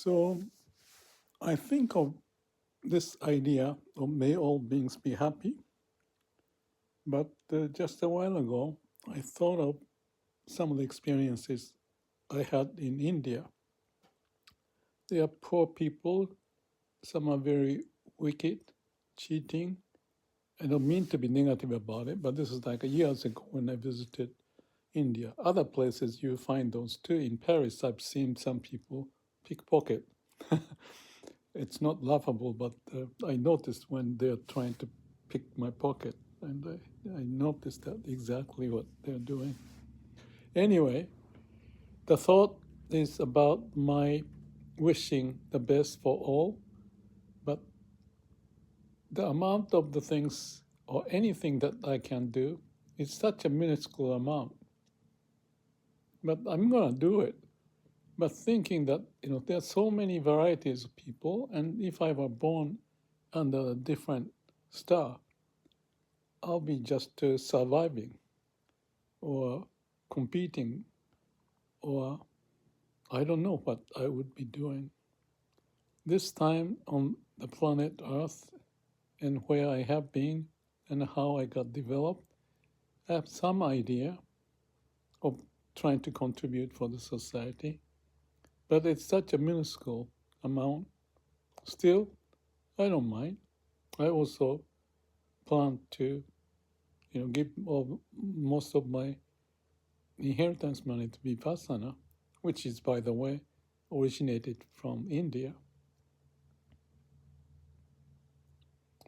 So I think of this idea of may all beings be happy, but just a while ago, I thought of some of the experiences I had in India. They are poor people, some are very wicked, cheating. I don't mean to be negative about it, but this is like years ago when I visited India. Other places you find those too. In Paris, I've seen some people pickpocket. It's not laughable, but I noticed when they're trying to pick my pocket, and I noticed that exactly what they're doing. Anyway, the thought is about my wishing the best for all, but the amount of the things or anything that I can do is such a minuscule amount. But I'm going to do it. But thinking that, there are so many varieties of people, and if I were born under a different star, I'll be just surviving or competing, or I don't know what I would be doing. This time on the planet Earth and where I have been and how I got developed, I have some idea of trying to contribute for the society, but it's such a minuscule amount. Still, I don't mind. I also plan to, give most of my inheritance money to Vipassana, which is, by the way, originated from India.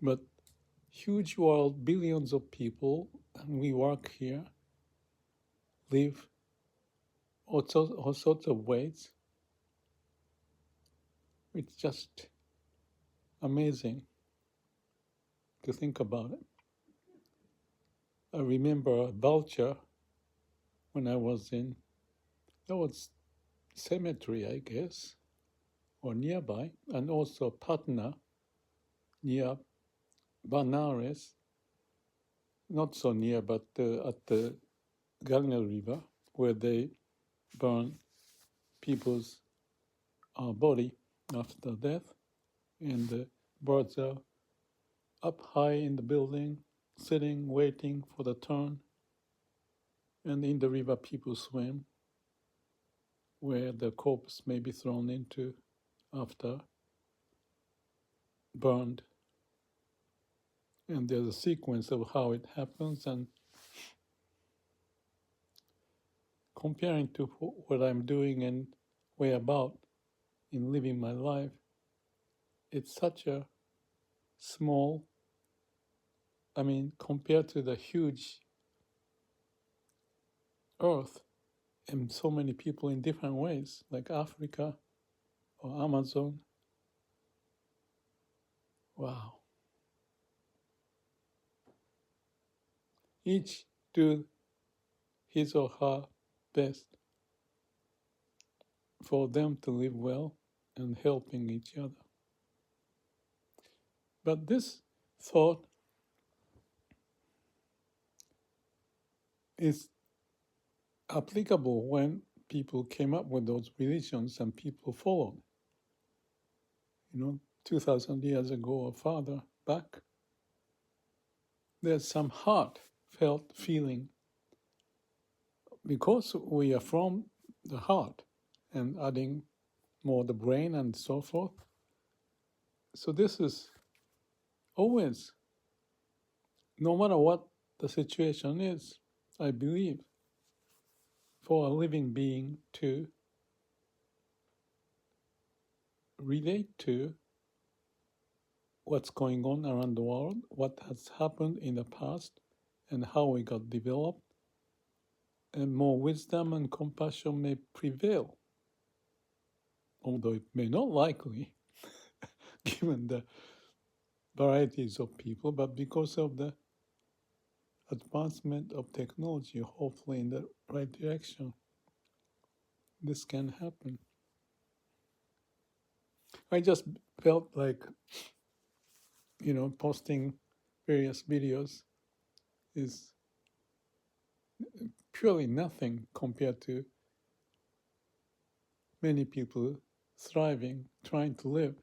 But huge world, billions of people, and we work here, live all sorts of ways. It's just amazing to think about it. I remember a vulture when I was in, that was cemetery, I guess, or nearby, and also Patna near Banaras, not so near, but at the Ganga River, where they burn people's body after death, and the birds are up high in the building, sitting, waiting for the turn, and in the river people swim, where the corpse may be thrown into after burned. And there's a sequence of how it happens, and comparing to what I'm doing and way about in living my life, it's such a small, compared to the huge earth and so many people in different ways, like Africa or Amazon. Wow. Each do his or her best for them to live well and helping each other. But this thought is applicable when people came up with those religions and people followed. 2,000 years ago or farther back, there's some heartfelt feeling because we are from the heart and adding more the brain and so forth. So this is always, no matter what the situation is, I believe, for a living being to relate to what's going on around the world, what has happened in the past, and how we got developed, and more wisdom and compassion may prevail, although it may not likely, given the varieties of people, but because of the advancement of technology, hopefully in the right direction, this can happen. I just felt like, posting various videos is purely nothing compared to many people thriving, trying to live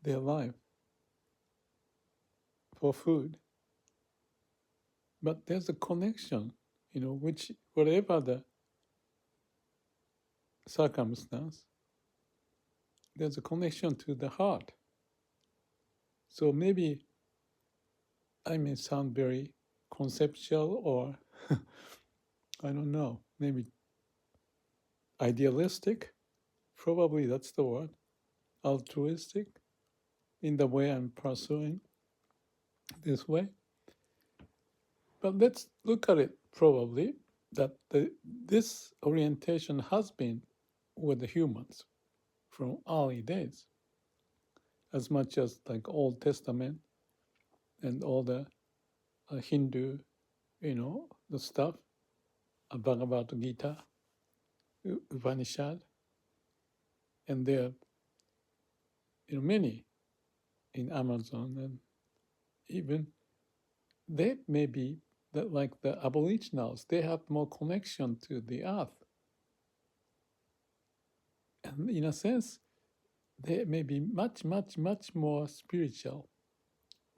their life for food. But there's a connection, which whatever the circumstance, there's a connection to the heart. So maybe I may sound very conceptual or I don't know, maybe idealistic. Probably that's the word. Altruistic in the way I'm pursuing this way. But let's look at it probably that this orientation has been with the humans from early days, as much as like Old Testament and all the Hindu, the stuff, Bhagavad Gita, Upanishad, and there are many in Amazon, and even they may be that like the Aboriginals, they have more connection to the earth, and in a sense, they may be much, much, much more spiritual,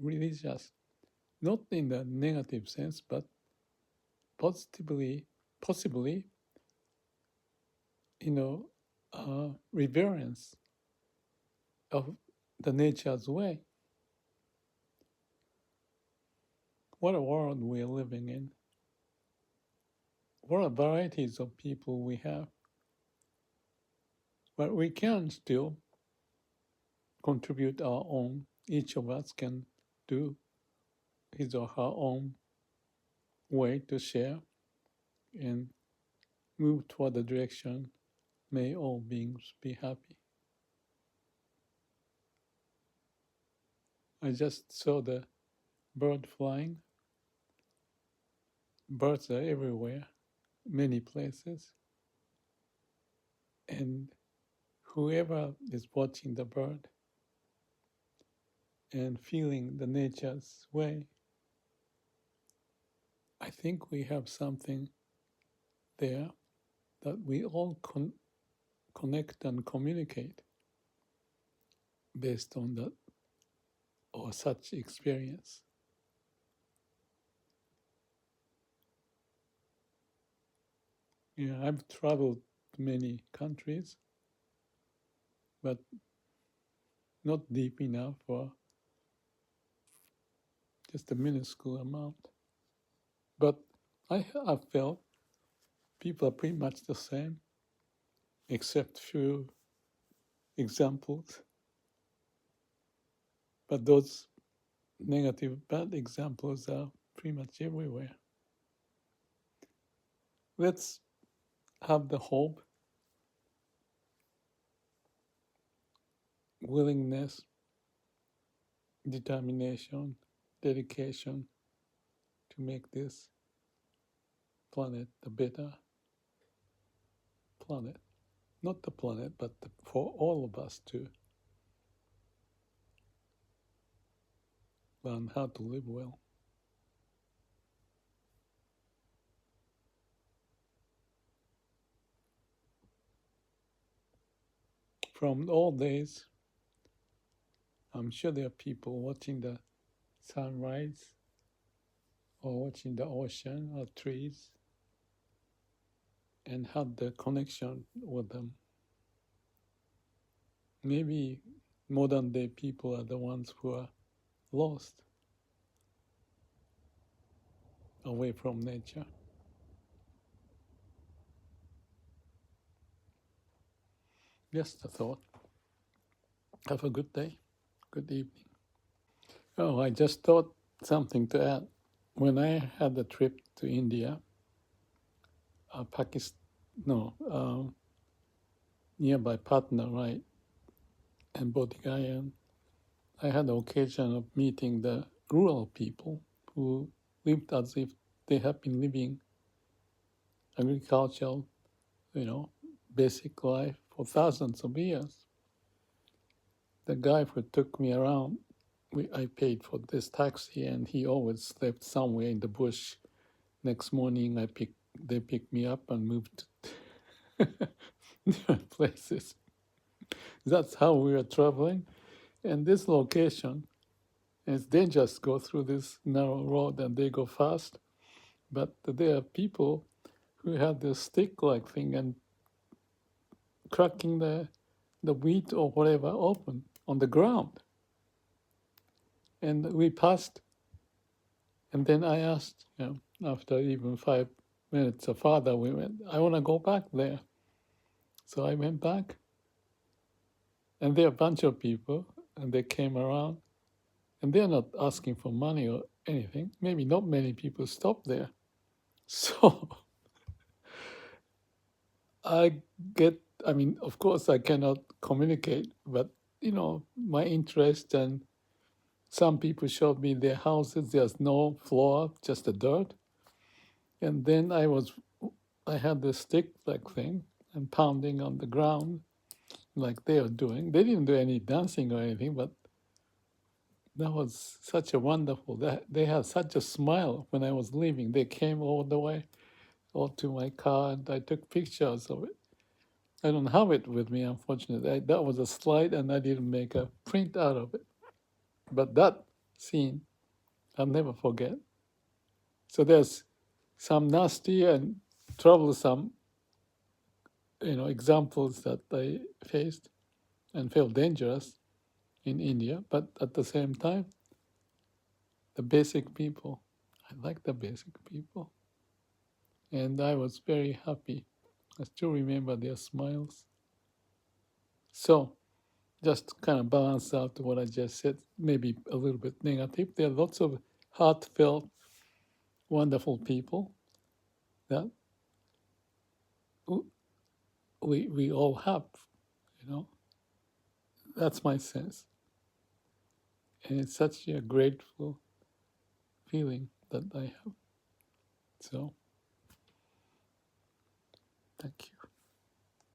religious, not in the negative sense, but positively, possibly, reverence of the nature's way. What a world we are living in. What a varieties of people we have. But we can still contribute our own. Each of us can do his or her own way to share and move toward the direction. May all beings be happy. I just saw the bird flying. Birds are everywhere, many places. And whoever is watching the bird and feeling the nature's way, I think we have something there that we all connect and communicate based on that or such experience. Yeah, I've traveled to many countries, but not deep enough for just a minuscule amount. But I have felt people are pretty much the same, except few examples. But those negative, bad examples are pretty much everywhere. Let's have the hope, willingness, determination, dedication to make this planet a better planet. Not the planet, but for all of us to learn how to live well. From old days, I'm sure there are people watching the sunrise or watching the ocean or trees and had the connection with them. Maybe modern day people are the ones who are lost away from nature. Just a thought. Have a good day. Good evening. Oh, I just thought something to add. When I had a trip to India, nearby Patna, right, and Bodh Gaya, I had the occasion of meeting the rural people who lived as if they have been living agricultural, basic life for thousands of years. The guy who took me around, I paid for this taxi, and he always slept somewhere in the bush. Next morning, they picked me up and moved to different places. That's how we were traveling. And this location, it's dangerous to go through this narrow road and they go fast. But there are people who had this stick-like thing and cracking the wheat or whatever open on the ground. And we passed, and then I asked, after even 5 minutes or farther, we went, I want to go back there. So I went back, and there are a bunch of people, and they came around, and they're not asking for money or anything. Maybe not many people stopped there. So I mean, of course, I cannot communicate, but, my interest, and some people showed me their houses. There's no floor, just the dirt. And then I had this stick-like thing and pounding on the ground like they are doing. They didn't do any dancing or anything, but that was such a wonderful. They had such a smile when I was leaving. They came all the way all to my car, and I took pictures of it. I don't have it with me, unfortunately. That was a slide, and I didn't make a print out of it. But that scene, I'll never forget. So there's some nasty and troublesome, examples that I faced and felt dangerous in India, but at the same time, the basic people. I like the basic people. And I was very happy. I still remember their smiles. So, just kind of balance out what I just said, maybe a little bit negative. There are lots of heartfelt, wonderful people that we all have, That's my sense. And it's such a grateful feeling that I have. So, thank you.